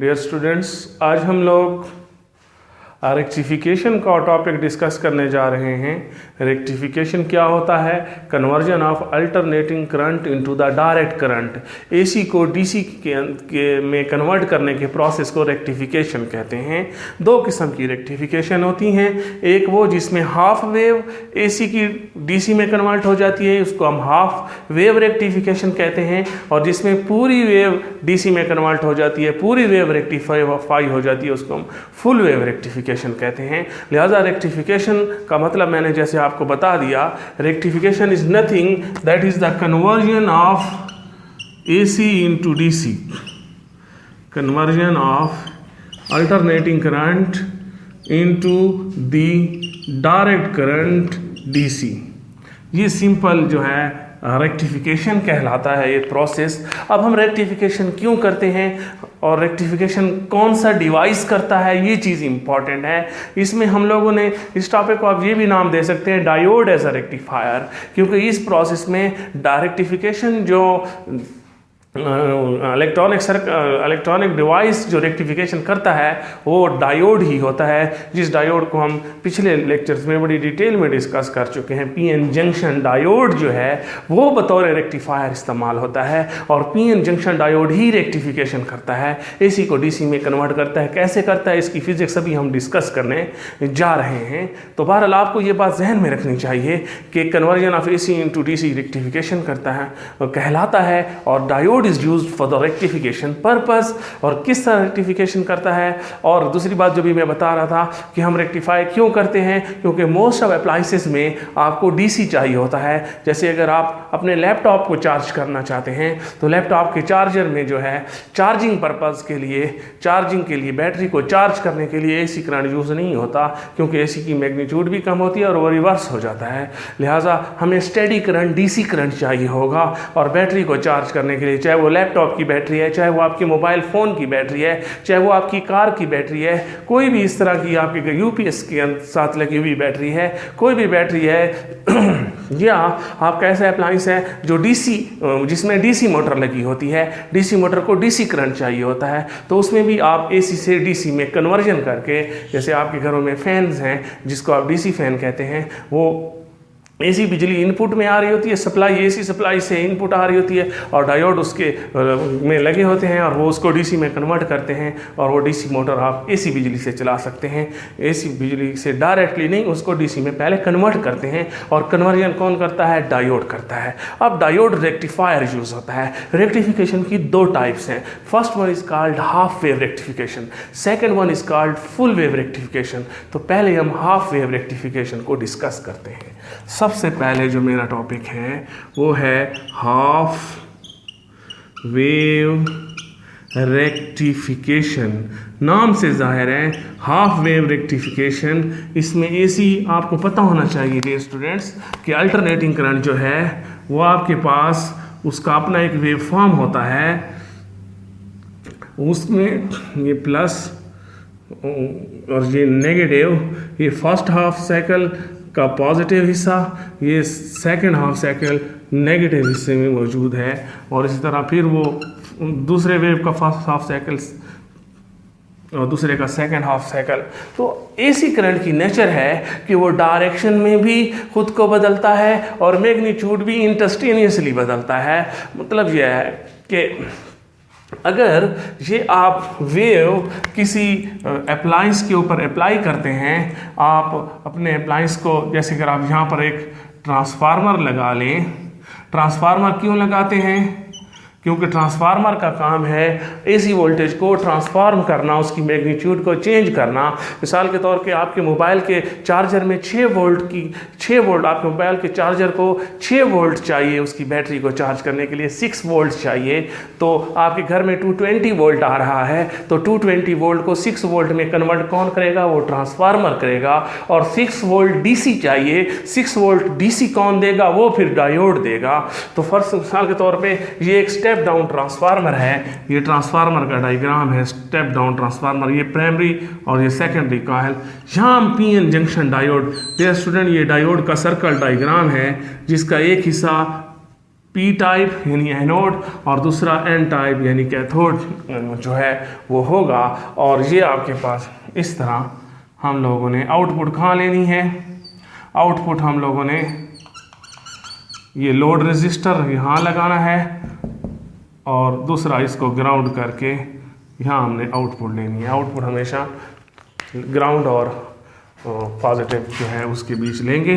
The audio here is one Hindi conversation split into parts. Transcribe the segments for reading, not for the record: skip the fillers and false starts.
डियर स्टूडेंट्स, आज हम लोग रेक्टिफिकेशन का टॉपिक डिस्कस करने जा रहे हैं। रेक्टिफिकेशन क्या होता है? Conversion of alternating current into the direct current. AC को डीसी में कन्वर्ट करने के प्रोसेस को रेक्टिफिकेशन कहते हैं। दो किस्म की रेक्टिफिकेशन होती हैं। एक वो जिसमें हाफ वेव एसी की डीसी में कन्वर्ट हो जाती है, उसको हम हाफ वेव रेक्टिफिकेशन कहते हैं। और जिसमें पूरी वेव डीसी में कन्वर्ट हो जाती है, पूरी वेव रेक्टिफाई हो जाती है, उसको हम फुल वेव रेक्टिफिकेशन कहते हैं। लिहाजा रेक्टिफिकेशन का मतलब मैंने जैसे आपको बता दिया, rectification is nothing that is the conversion of AC into DC, conversion of alternating current into the direct current DC. ये सिंपल जो है रेक्टिफिकेशन कहलाता है ये प्रोसेस। अब हम रेक्टिफिकेशन क्यों करते हैं और रेक्टिफिकेशन कौन सा डिवाइस करता है, ये चीज़ इंपॉर्टेंट है। इसमें हम लोगों ने इस टॉपिक को आप ये भी नाम दे सकते हैं डायोड एज अ रेक्टिफायर, क्योंकि इस प्रोसेस में रेक्टिफिकेशन जो इलेक्ट्रॉनिक डिवाइस जो रेक्टिफिकेशन करता है वो डायोड ही होता है, जिस डायोड को हम पिछले लेक्चर्स में बड़ी डिटेल में डिस्कस कर चुके हैं। पीएन जंक्शन डायोड जो है वो बतौर रेक्टिफायर इस्तेमाल होता है और पीएन जंक्शन डायोड ही रेक्टिफिकेशन करता है, एसी को डीसी में कन्वर्ट करता है। कैसे करता है इसकी फिजिक्स अभी हम डिस्कस करने जा रहे हैं। तो बहरहाल आपको ये बात जहन में रखनी चाहिए कि conversion of AC into DC rectification करता है कहलाता है, और diode is used for the rectification purpose। और किस तरह रेक्टिफिकेशन करता है, और दूसरी बात जो भी मैं बता रहा था कि हम रेक्टिफाई क्यों करते हैं, क्योंकि मोस्ट ऑफ अप्लाइंसेस में आपको डीसी चाहिए होता है। जैसे अगर आप अपने लैपटॉप को चार्ज करना चाहते हैं तो लैपटॉप के चार्जर में जो है चार्जिंग पर्पज़ के लिए बैटरी को चार्ज करने के लिए एसी करंट यूज़ नहीं होता, क्योंकि एसी की मैग्नीट्यूड भी कम होती है और वो रिवर्स हो जाता है। लिहाजा हमें स्टेडी करंट डीसी करंट चाहिए होगा, और बैटरी को चार्ज करने के लिए, चाहे वो लैपटॉप की बैटरी है, चाहे वो आपके मोबाइल फ़ोन की बैटरी है, चाहे वो आपकी कार की बैटरी है, कोई भी इस तरह की आपके यूपीएस के साथ लगी हुई बैटरी है, कोई भी बैटरी है या आपका ऐसा अप्लायंस है जो डीसी, जिसमें डीसी मोटर लगी होती है, डीसी मोटर को डीसी करंट चाहिए होता है, तो उसमें भी आप एसी से डीसी में कन्वर्जन करके, जैसे आपके घरों में फैंस हैं जिसको आप डीसी फैन कहते हैं, वो एसी बिजली इनपुट में आ रही होती है, सप्लाई एसी सप्लाई से इनपुट आ रही होती है, और डायोड उसके में लगे होते हैं और वो उसको डीसी में कन्वर्ट करते हैं, और वो डीसी मोटर आप एसी बिजली से चला सकते हैं। एसी बिजली से डायरेक्टली नहीं, उसको डीसी में पहले कन्वर्ट करते हैं, और कन्वर्जन कौन करता है? डायोड करता है। अब डायोड रेक्टिफायर यूज़ होता है। रेक्टिफिकेशन की दो टाइप्स हैं। First one is called half wave rectification, second one is called full wave rectification. तो पहले हम हाफ वेव रेक्टिफिकेशन को डिस्कस करते हैं। सबसे पहले जो मेरा टॉपिक है वो है हाफ वेव रेक्टिफिकेशन। नाम से जाहिर है हाफ वेव रेक्टिफिकेशन। इसमें एसी आपको पता होना चाहिए डियर स्टूडेंट्स कि अल्टरनेटिंग करंट जो है वो आपके पास उसका अपना एक वेव फॉर्म होता है, उसमें ये प्लस और ये नेगेटिव, ये फर्स्ट हाफ साइकिल का पॉजिटिव हिस्सा, ये सेकंड हाफ साइकिल नेगेटिव हिस्से में मौजूद है, और इसी तरह फिर वो दूसरे वेव का फर्स्ट हाफ साइकिल और दूसरे का सेकंड हाफ साइकिल। तो एसी करंट की नेचर है कि वो डायरेक्शन में भी खुद को बदलता है और मैग्नीट्यूड भी इंस्टेंटेनियसली बदलता है। मतलब यह है कि अगर ये आप वेव किसी अप्लायंस के ऊपर अप्लाई करते हैं, आप अपने अप्लायंस को, जैसे अगर आप यहाँ पर एक ट्रांसफार्मर लगा लें। ट्रांसफार्मर क्यों लगाते हैं? क्योंकि ट्रांसफार्मर का काम है एसी वोल्टेज को ट्रांसफॉर्म करना, उसकी मैग्नीट्यूड को चेंज करना। मिसाल के तौर पे आपके मोबाइल के चार्जर में 6 वोल्ट आपके मोबाइल के चार्जर को 6 वोल्ट चाहिए, उसकी बैटरी को चार्ज करने के लिए 6 वोल्ट चाहिए। तो आपके घर में 220 वोल्ट आ रहा है, तो 220 वोल्ट को 6 वोल्ट में कन्वर्ट कौन करेगा? वो ट्रांसफार्मर करेगा। और 6 वोल्ट डीसी चाहिए, 6 वोल्ट डीसी कौन देगा? वो फिर डायोड देगा। तो फर्स्ट मिसाल के तौर पे ये एक स्टेप डाउन ट्रांसफार्मर है, ये ट्रांसफार्मर का डायग्राम है, स्टेप डाउन ट्रांसफार्मर, ये प्राइमरी और ये सेकेंडरी कॉइल। यहाँ PN junction diode, dear student, ये डायोड का सर्कल डायग्राम है जिसका एक हिस्सा पी टाइप यानी एनोड और दूसरा एन टाइप यानी कैथोड जो है वो होगा। और ये आपके पास इस तरह हम लोगों ने आउटपुट कहाँ लेनी है, आउटपुट हम लोगों ने ये लोड रेजिस्टर यहाँ लगाना है और दूसरा इसको ग्राउंड करके यहाँ हमने आउटपुट लेनी है। आउटपुट हमेशा ग्राउंड और पॉजिटिव जो है उसके बीच लेंगे,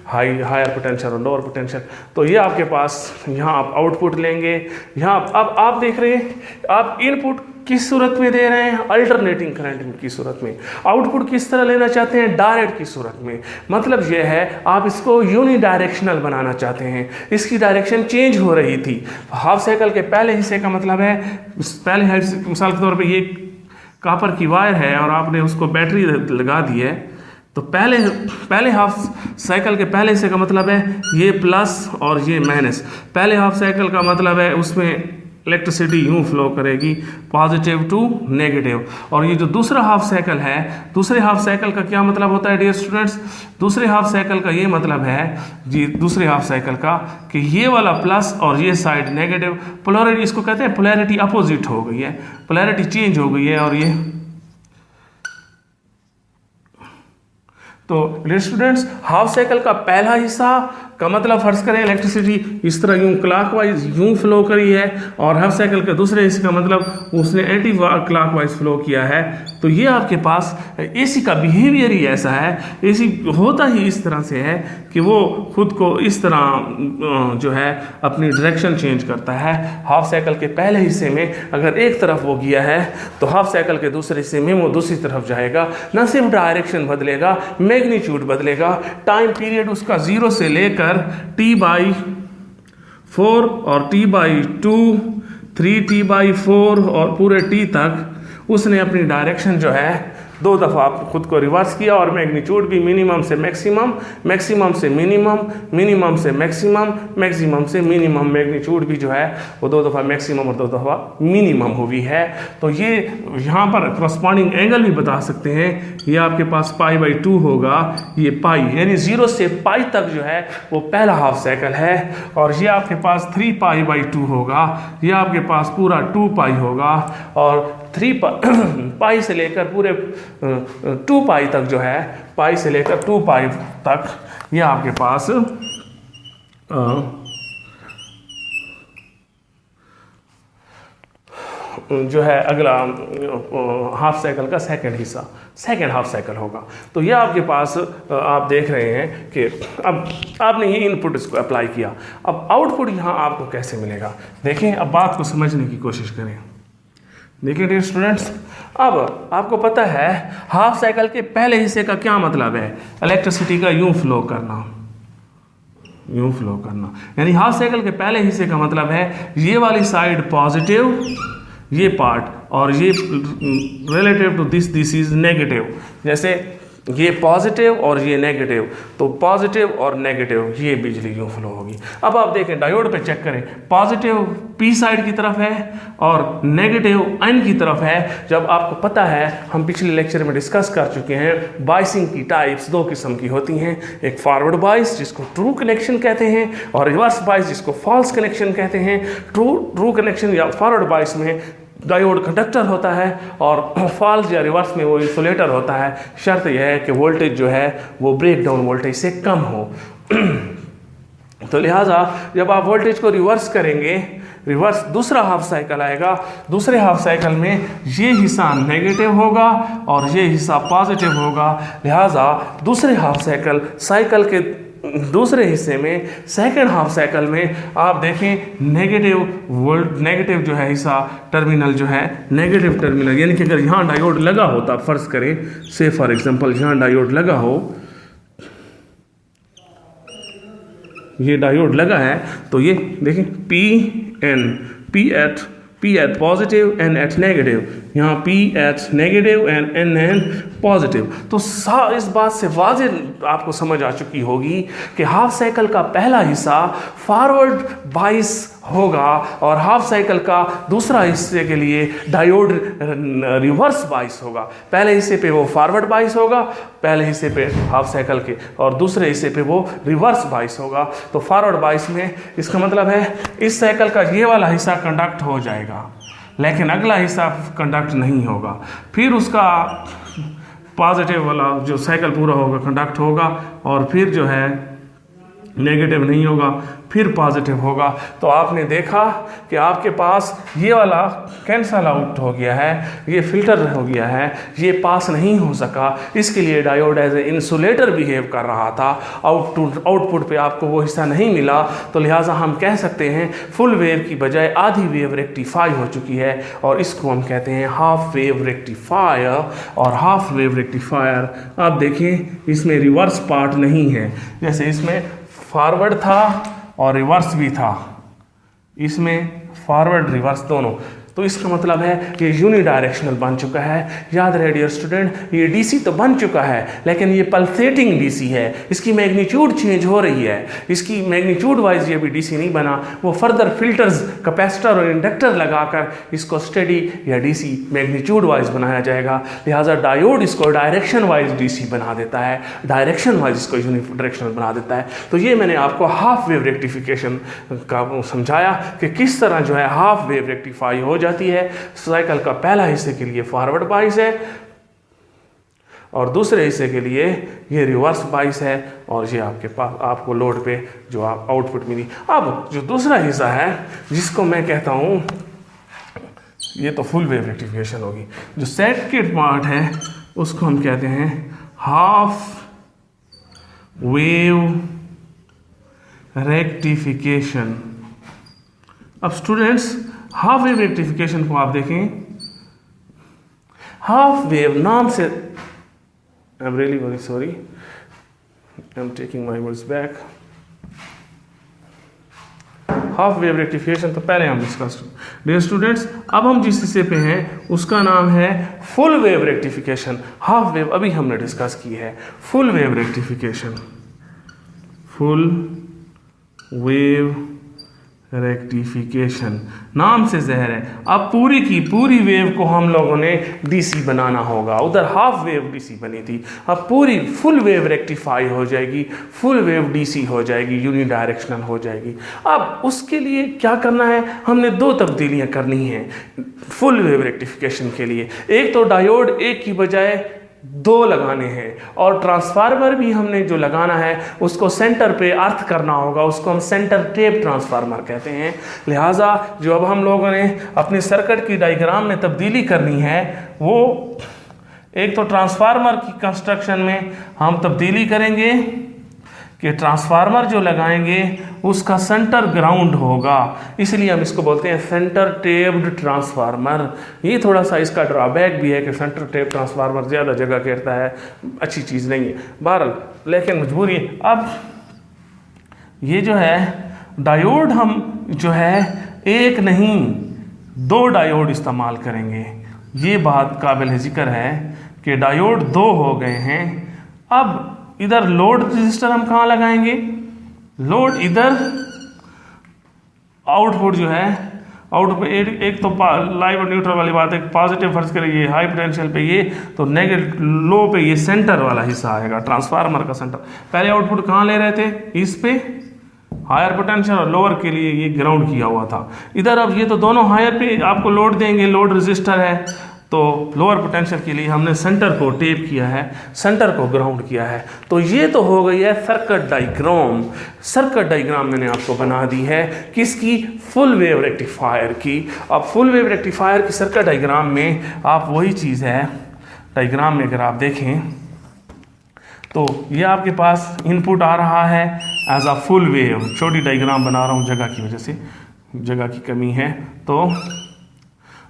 हायर पोटेंशियल और लोअर पोटेंशियल। तो ये आपके पास यहाँ आप आउटपुट लेंगे। यहाँ अब आप देख रहे हैं आप इनपुट किस सूरत में दे रहे हैं, अल्टरनेटिंग करंट की सूरत में। आउटपुट किस तरह लेना चाहते हैं, डायरेक्ट की सूरत में। मतलब ये है आप इसको यूनि डायरेक्शनल बनाना चाहते हैं, इसकी डायरेक्शन चेंज हो रही थी। हाफ साइकिल के पहले हिस्से का मतलब है, पहले मिसाल के तौर पे ये कॉपर की वायर है और आपने उसको बैटरी लगा दी है, तो पहले हाफ साइकिल के पहले हिस्से का मतलब है ये प्लस और ये माइनस। पहले हाफ साइकिल का मतलब है उसमें इलेक्ट्रिसिटी यूँ फ्लो करेगी पॉजिटिव टू नेगेटिव। और ये जो दूसरा हाफ साइकिल है, दूसरे हाफ साइकिल का क्या मतलब होता है डियर स्टूडेंट्स, दूसरे हाफ साइकिल का ये मतलब है जी, दूसरे हाफ साइकिल का कि ये वाला प्लस और ये साइड नेगेटिव, पोलैरिटी इसको कहते हैं, पोलैरिटी अपोजिट हो गई है, पोलैरिटी चेंज हो गई है। और ये तो डियर स्टूडेंट्स हाफ साइकिल का पहला हिस्सा का मतलब फर्ज करें इलेक्ट्रिसिटी इस तरह यूं क्लॉकवाइज यूं फ्लो करी है, और हाफ साइकिल के दूसरे हिस्से का मतलब उसने एंटी क्लॉकवाइज फ्लो किया है। तो ये आपके पास एसी का बिहेवियर ही ऐसा है, एसी होता ही इस तरह से है कि वो खुद को इस तरह जो है अपनी डायरेक्शन चेंज करता है। हाफ साइकिल के पहले हिस्से में अगर एक तरफ वो गया है तो हाफ साइकिल के दूसरे हिस्से में वो दूसरी तरफ जाएगा। न सिर्फ डायरेक्शन बदलेगा, मैग्नीट्यूड बदलेगा, टाइम पीरियड उसका 0 से लेकर T/4 और T/2, 3T/4 और पूरे T तक उसने अपनी डायरेक्शन जो है 2 दफ़ा खुद को रिवर्स किया, और मैग्नीट्यूड भी मिनिमम से मैक्सिमम, मैक्सिमम से मिनिमम, मिनिमम से मैक्सिमम, मैक्सिमम से मिनिमम, मैग्नीट्यूड भी जो है वो 2 दफ़ा मैक्सिमम और 2 दफ़ा मिनिमम हुई है। तो ये यहाँ पर करस्पॉन्डिंग एंगल भी बता सकते हैं। ये आपके पास π/2 होगा, ये पाई यानी 0 से पाई तक जो है वो पहला हाफ साइकिल है। और ये आपके पास 3π/2 होगा, ये आपके पास पूरा 2π होगा, और 3 पाई से लेकर पूरे 2 पाई तक जो है, पाई से लेकर 2 पाई तक ये आपके पास जो है अगला हाफ साइकिल का सेकंड हिस्सा, सेकंड हाफ साइकिल होगा। तो ये आपके पास आप देख रहे हैं कि अब आपने ये इनपुट इसको अप्लाई किया, अब आउटपुट यहाँ आपको कैसे मिलेगा। देखें, अब बात को समझने की कोशिश करें। देखिए डियर स्टूडेंट्स, अब आपको पता है हाफ साइकिल के पहले हिस्से का क्या मतलब है, इलेक्ट्रिसिटी का यूं फ्लो करना, यूं फ्लो करना। यानी हाफ साइकिल के पहले हिस्से का मतलब है ये वाली साइड पॉजिटिव, ये पार्ट, और ये relative to this is negative. जैसे ये पॉजिटिव और ये नेगेटिव, तो पॉजिटिव और नेगेटिव ये बिजली यूँ फ्लो होगी। अब आप देखें डायोड पे चेक करें, पॉजिटिव पी साइड की तरफ है और नेगेटिव एन की तरफ है। जब आपको पता है, हम पिछले लेक्चर में डिस्कस कर चुके हैं, बाइसिंग की टाइप्स 2 किस्म की होती हैं, एक फॉरवर्ड बाइस जिसको ट्रू कनेक्शन कहते हैं, और रिवर्स बाइस जिसको फॉल्स कनेक्शन कहते हैं। ट्रू कनेक्शन या फॉरवर्ड बाइस में डायोड कंडक्टर होता है, और फॉल्स या रिवर्स में वो इंसुलेटर होता है। शर्त यह है कि वोल्टेज जो है वो ब्रेक डाउन वोल्टेज से कम हो। तो लिहाजा जब आप वोल्टेज को रिवर्स करेंगे, रिवर्स दूसरा हाफ साइकिल आएगा, दूसरे हाफ साइकिल में ये हिस्सा नेगेटिव होगा और ये हिस्सा पॉजिटिव होगा। लिहाजा दूसरे हाफ साइकिल के दूसरे हिस्से में, सेकंड हाफ साइकिल में आप देखें नेगेटिव जो है हिस्सा, टर्मिनल जो है नेगेटिव टर्मिनल, यानी कि अगर यहाँ डायोड लगा होता, फर्ज करें से फॉर एग्जांपल यहाँ डायोड लगा हो, ये डायोड लगा है, तो ये देखें P at positive, N at negative, यहाँ P at negative and N positive. तो इस बात से वाज़ेह आपको समझ आ चुकी होगी कि हाफ साइकिल का पहला हिस्सा फॉरवर्ड बाइस होगा और हाफ साइकिल का दूसरा हिस्से के लिए डायोड रिवर्स बाइस होगा। पहले हिस्से पे वो फॉरवर्ड बाइस होगा, पहले हिस्से पे हाफ साइकिल के, और दूसरे हिस्से पे वो रिवर्स बाइस होगा। तो फॉरवर्ड बाइस में इसका मतलब है इस साइकिल का ये वाला हिस्सा कंडक्ट हो जाएगा लेकिन अगला हिस्सा कंडक्ट नहीं होगा। फिर उसका पॉजिटिव वाला जो साइकिल पूरा होगा कंडक्ट होगा और फिर जो है नेगेटिव नहीं होगा, फिर पॉजिटिव होगा। तो आपने देखा कि आपके पास ये वाला कैंसल आउट हो गया है, ये फिल्टर हो गया है, ये पास नहीं हो सका। इसके लिए diode as a insulator behave कर रहा था, आउटपुट पे आपको वो हिस्सा नहीं मिला। तो लिहाजा हम कह सकते हैं फुल वेव की बजाय आधी वेव रेक्टिफाई हो चुकी है और इसको हम कहते हैं हाफ वेव रेक्टिफायर। और हाफ वेव रेक्टिफायर आप देखें इसमें रिवर्स पार्ट नहीं है, जैसे इसमें फॉरवर्ड था और रिवर्स भी था, इसमें फॉरवर्ड रिवर्स दोनों। तो इसका मतलब है कि यूनिडायरेक्शनल बन चुका है। याद रहे डियर स्टूडेंट, ये डीसी तो बन चुका है लेकिन ये पल्सेटिंग डीसी है, इसकी मैग्नीट्यूड चेंज हो रही है। इसकी मैग्नीट्यूड वाइज ये भी डीसी नहीं बना, वो फर्दर फिल्टर्स, कैपेसिटर और इंडक्टर लगाकर इसको स्टेडी या डीसी मैग्नीट्यूड वाइज बनाया जाएगा। लिहाजा डायोड इसको डायरेक्शन वाइज डीसी बना देता है, डायरेक्शन वाइज इसको यूनिडायरेक्शनल बना देता है। तो ये मैंने आपको हाफ वेव रेक्टिफिकेशन का समझाया कि किस तरह जो है हाफ वेव रेक्टिफाई हो जाती है। साइकिल का पहला हिस्से के लिए फॉरवर्ड बाइस है और दूसरे हिस्से के लिए ये रिवर्स बाइस है और ये आपके पास आपको लोड पे जो आप आउटपुट मिली। अब जो दूसरा हिस्सा है जिसको मैं कहता हूं ये तो फुल वेव रेक्टिफिकेशन होगी, जो सेकंड पार्ट है उसको हम कहते हैं हाफ वेव रेक्टिफिकेशन। अब स्टूडेंट्स हाफ वेव रेक्टिफिकेशन को आप देखें, हाफ वेव नाम से, I am really very sorry, I am taking my words back. Half wave rectification तो पहले हम डिस्कस, डियर स्टूडेंट्स अब हम जिस हिस्से पे हैं उसका नाम है full wave rectification. Half wave अभी हमने डिस्कस की है, full wave rectification, full wave rectification नाम से जहर है। अब पूरी की पूरी वेव को हम लोगों ने डीसी बनाना होगा, उधर हाफ वेव डीसी बनी थी, अब पूरी फुल वेव रेक्टिफाई हो जाएगी, फुल वेव डीसी हो जाएगी, यूनिडायरेक्शनल हो जाएगी। अब उसके लिए क्या करना है, हमने दो तब्दीलियां करनी हैं फुल वेव रेक्टिफिकेशन के लिए। एक तो डायोड एक की बजाय दो लगाने हैं और ट्रांसफार्मर भी हमने जो लगाना है उसको सेंटर पे अर्थ करना होगा, उसको हम सेंटर टेप ट्रांसफार्मर कहते हैं। लिहाजा जो अब हम लोगों ने अपने सर्किट की डायग्राम में तब्दीली करनी है वो एक तो ट्रांसफार्मर की कंस्ट्रक्शन में हम तब्दीली करेंगे कि ट्रांसफार्मर जो लगाएंगे उसका सेंटर ग्राउंड होगा, इसलिए हम इसको बोलते हैं सेंटर टेप्ड ट्रांसफार्मर। ये थोड़ा सा इसका ड्रॉबैक भी है कि सेंटर टेप ट्रांसफार्मर ज़्यादा जगह घेरता है, अच्छी चीज़ नहीं है बहरहाल, लेकिन मजबूरी है। अब ये जो है डायोड हम जो है एक नहीं दो डायोड इस्तेमाल करेंगे। ये बात काबिल जिक्र है कि डायोड दो हो गए हैं। अब इधर लोड रजिस्टर हम कहाँ लगाएंगे, लोड इधर, आउटपुट जो है आउटपुट एक तो लाइव और न्यूट्रल वाली बात है, पॉजिटिव फर्ज करें ये हाई पोटेंशियल पे ये, तो नेगेटिव लो पे ये सेंटर वाला हिस्सा आएगा ट्रांसफार्मर का सेंटर। पहले आउटपुट कहाँ ले रहे थे, इस पे हायर पोटेंशियल और लोअर के लिए ये ग्राउंड किया हुआ था इधर। अब ये तो दोनों हायर पे आपको लोड देंगे, लोड रजिस्टर है, तो लोअर पोटेंशियल के लिए हमने सेंटर को टेप किया है, सेंटर को ग्राउंड किया है। तो ये तो हो गई है सर्किट डायग्राम। सर्किट डायग्राम मैंने आपको बना दी है किसकी, फुल वेव रेक्टिफायर की। अब फुल वेव रेक्टिफायर की सर्किट डायग्राम में आप वही चीज़ है, डायग्राम में अगर आप देखें तो ये आपके पास इनपुट आ रहा है एज अ फुल वेव। छोटी डायग्राम बना रहा हूँ जगह की वजह से, जगह की कमी है, तो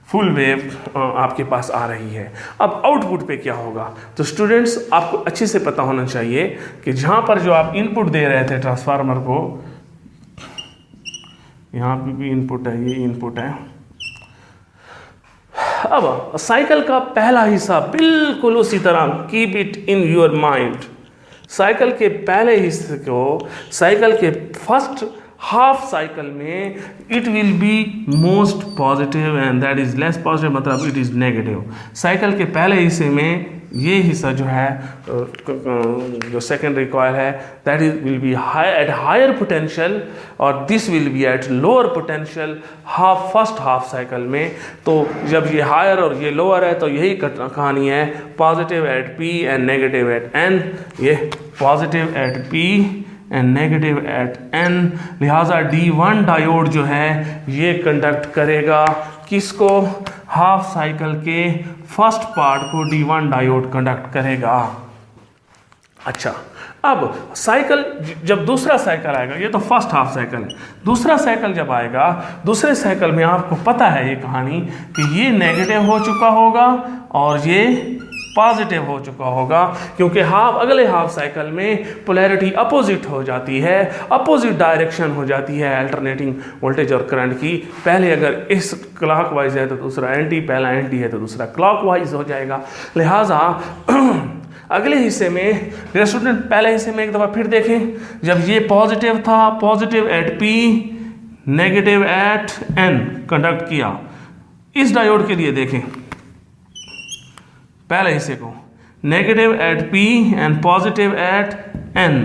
फुल वेव आपके पास आ रही है। अब आउटपुट पे क्या होगा, तो स्टूडेंट्स आपको अच्छे से पता होना चाहिए कि जहाँ पर जो आप इनपुट दे रहे थे ट्रांसफार्मर को, यहाँ पे भी इनपुट है, ये इनपुट है। अब साइकिल का पहला हिस्सा बिल्कुल उसी तरह, keep it in your mind, cycle के पहले हिस्से को, साइकिल के फर्स्ट हाफ साइकिल में it will be most positive and that is less positive, मतलब इट इज नेगेटिव। साइकिल के पहले हिस्से में ये हिस्सा जो है जो सेकेंडरी कॉइल है that is will be at higher potential और this will be at lower potential first half cycle में। तो जब ये हायर और ये लोअर है तो यही कहानी है, positive at P and negative at N. ये positive at P and negative at N, लिहाजा D1 डायोड जो है ये कंडक्ट करेगा किसको, हाफ साइकिल के फर्स्ट पार्ट को D1 डायोड कंडक्ट करेगा। अच्छा, अब साइकिल जब दूसरा साइकिल आएगा, ये तो फर्स्ट हाफ साइकिल है, दूसरा साइकिल जब आएगा, दूसरे साइकिल में आपको पता है ये कहानी कि ये नेगेटिव हो चुका होगा और ये पॉजिटिव हो चुका होगा, क्योंकि अगले हाफ साइकिल में पोलैरिटी अपोजिट हो जाती है, अपोजिट डायरेक्शन हो जाती है अल्टरनेटिंग वोल्टेज और करंट की। पहले अगर इस क्लॉकवाइज है तो दूसरा एंटी, पहला एंटी है तो दूसरा क्लॉकवाइज हो जाएगा। लिहाजा अगले हिस्से में स्टूडेंट, पहले हिस्से में एक दफ़ा फिर देखें, जब ये पॉजिटिव था, positive at P negative at N conduct किया। इस डायोड के लिए देखें पहले हिस्से को, negative at P and positive at N,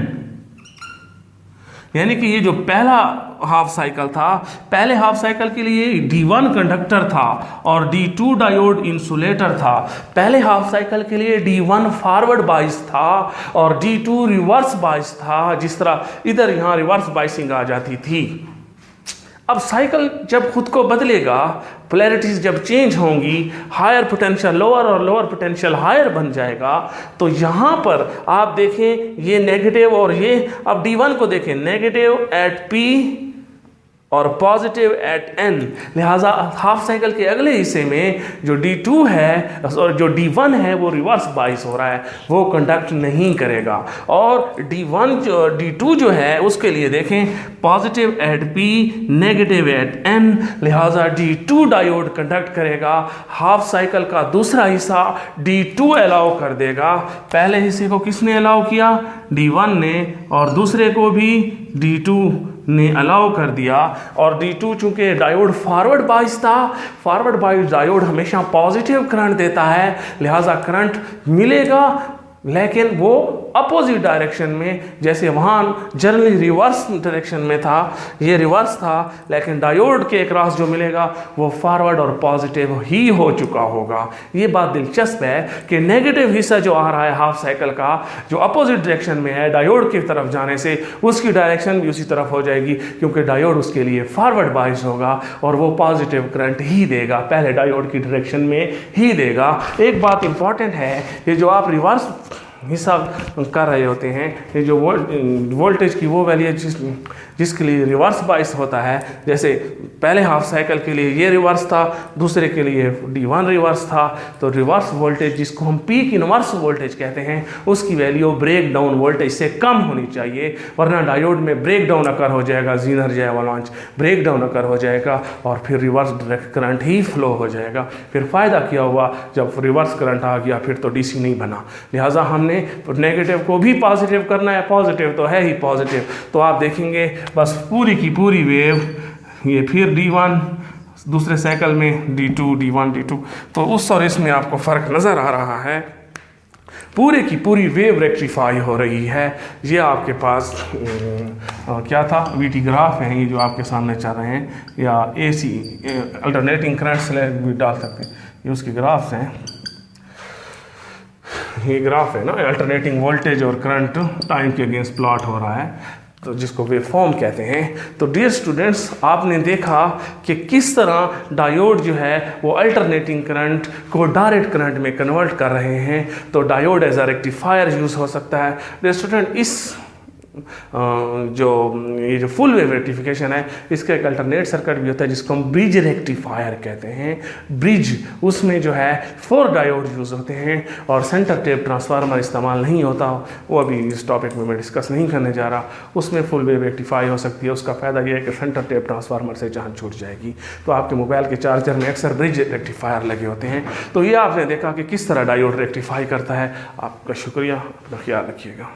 यानी कि ये जो पहला हाफ साइकिल था, पहले हाफ साइकिल के लिए D1 कंडक्टर था और D2 डायोड इंसुलेटर था। पहले हाफ साइकिल के लिए D1 फॉरवर्ड बाइस था और D2 रिवर्स बाइस था, जिस तरह इधर यहाँ रिवर्स बाइसिंग आ जाती थी। अब साइकिल जब खुद को बदलेगा, पोलैरिटीज जब चेंज होंगी, हायर पोटेंशियल लोअर और लोअर पोटेंशियल हायर बन जाएगा, तो यहाँ पर आप देखें ये नेगेटिव और ये, अब D1 को देखें, नेगेटिव एट P और पॉजिटिव एट एन। लिहाजा हाफ साइकिल के अगले हिस्से में जो D2 है और जो D1 है वो रिवर्स बाइस हो रहा है, वो कंडक्ट नहीं करेगा। और D2 जो है उसके लिए देखें, positive at P negative at N, लिहाजा D2 डायोड कंडक्ट करेगा। हाफ साइकिल का दूसरा हिस्सा D2 अलाउ कर देगा। पहले हिस्से को किसने अलाउ किया, D1 ने, और दूसरे को भी D2 ने अलाउ कर दिया। और D2 चूंकि डायोड फॉरवर्ड बाइस था, फॉरवर्ड बाइस डायोड हमेशा पॉजिटिव करंट देता है, लिहाजा करंट मिलेगा, लेकिन वो अपोजिट डायरेक्शन में, जैसे वहाँ जनरली रिवर्स डायरेक्शन में था, ये रिवर्स था, लेकिन डायोड के अक्रॉस जो मिलेगा वो फॉरवर्ड और पॉजिटिव ही हो चुका होगा। ये बात दिलचस्प है कि नेगेटिव हिस्सा जो आ रहा है हाफ साइकिल का, जो अपोजिट डायरेक्शन में है डायोड की तरफ जाने से, उसकी डायरेक्शन भी उसी तरफ हो जाएगी, क्योंकि डायोड उसके लिए फॉरवर्ड बाइस होगा और वो पॉजिटिव करंट ही देगा, पहले डायोड की डायरेक्शन में ही देगा। एक बात इंपॉर्टेंट है, ये जो आप रिवर्स हिस्सा कर रहे होते हैं, ये जो वोल्टेज की वो वैल्यू जिसके लिए रिवर्स बाइस होता है, जैसे पहले हाफ साइकिल के लिए ये रिवर्स था, दूसरे के लिए D1 रिवर्स था, तो रिवर्स वोल्टेज जिसको हम पीक इनवर्स वोल्टेज कहते हैं, उसकी वैल्यू ब्रेक डाउन वोल्टेज से कम होनी चाहिए, वरना डायोड में ब्रेक डाउन अकर हो जाएगा, जीनर्जी एवलांच ब्रेक डाउन अकर हो जाएगा और फिर रिवर्स डायरेक्ट करंट ही फ्लो हो जाएगा। फिर फ़ायदा क्या हुआ, जब रिवर्स करंट आ गया फिर तो DC नहीं बना। लिहाजा हमने नेगेटिव को भी पॉजिटिव करना है, पॉजिटिव तो है ही पॉजिटिव, तो आप देखेंगे बस पूरी की पूरी वेव, ये फिर D1 दूसरे साइकिल में D2 D1 D2, तो उस और इसमें आपको फ़र्क नज़र आ रहा है। पूरे की पूरी वेव रेक्टिफाई हो रही है। ये आपके पास क्या था, VT ग्राफ है, ये जो आपके सामने चल रहे हैं, या AC अल्टरनेटिंग करंट से भी डाल सकते हैं, ये उसके ग्राफ्स हैं। ये ग्राफ है ना, अल्टरनेटिंग वोल्टेज और करंट टाइम के अगेंस्ट प्लॉट हो रहा है, तो जिसको वेव फॉर्म कहते हैं। तो डियर स्टूडेंट्स, आपने देखा कि किस तरह डायोड जो है वो अल्टरनेटिंग करंट को डायरेक्ट करंट में कन्वर्ट कर रहे हैं। तो diode as a rectifier use हो सकता है। डियर स्टूडेंट, इस ये जो फुल वेव रेक्टिफिकेशन है, इसका एक अल्टरनेट सर्किट भी होता है जिसको हम ब्रिज रेक्टिफायर कहते हैं। ब्रिज, उसमें जो है 4 डायोड यूज़ होते हैं और सेंटर टेप ट्रांसफार्मर इस्तेमाल नहीं होता, वो अभी इस टॉपिक में मैं डिस्कस नहीं करने जा रहा। उसमें फुल वेव रेक्टिफाई हो सकती है। उसका फ़ायदा यह है कि सेंटर टेप ट्रांसफार्मर से जान छूट जाएगी। तो आपके मोबाइल के चार्जर में अक्सर ब्रिज रेक्टिफायर लगे होते हैं। तो ये आपने देखा कि किस तरह डायोड रेक्टिफाई करता है। आपका शुक्रिया, अपना ख्याल रखिएगा।